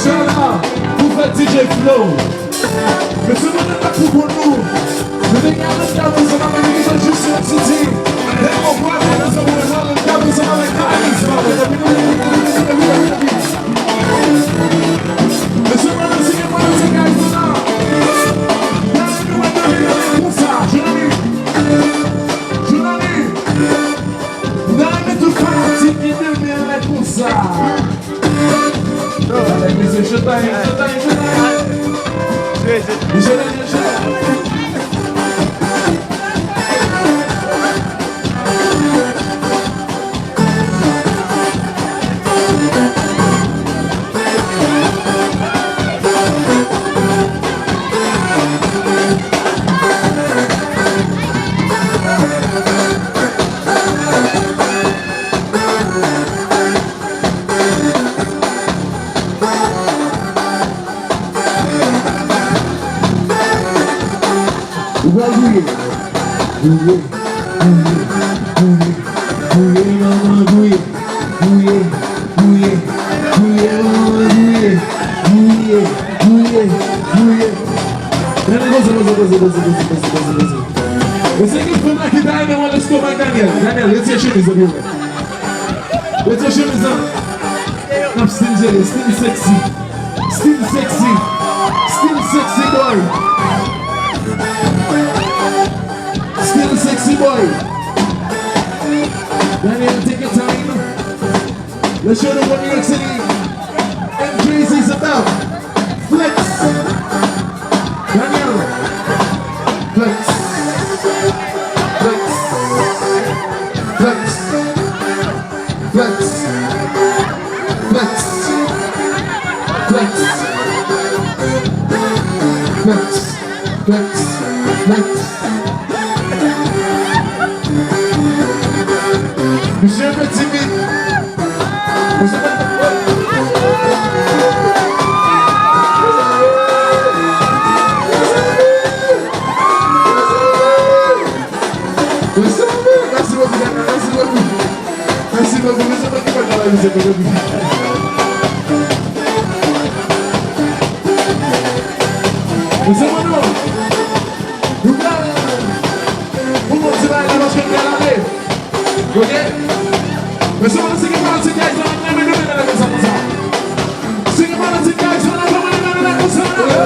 Inch'Allah, vous faites DJ Flow. Mais ce monde n'est pas tout pour nous. Le dégât de Karizma, mais les gens juste sur la city. Les renvois, les gens sont le Karizma avec Karizma. Mais ce monde ne signe pas le Karizma. Pour ça, je l'en ai. Dans tout parti qui devient comme ça. Allez, Showtime. Daniel, let's your shoes on. Let's your shoes on. I'm still jelly, still sexy. Still sexy. Still sexy boy. Still sexy boy. Daniel, take your time. Let's show them what New York City and Jersey is about. Flex. Daniel. Flex. Monsieur Petit Vite. Merci beaucoup, merci beaucoup. Merci beaucoup, je sais pas qui va dans la musique aujourd'hui. Monsieur Mono, vous montez là, je vais bien aller. Ok? Monsieur Mono, c'est qui parle de ces gars, ils ont un minute dans la maison comme ça. C'est qui parle de ces gars, ils ont un minute dans la maison comme ça.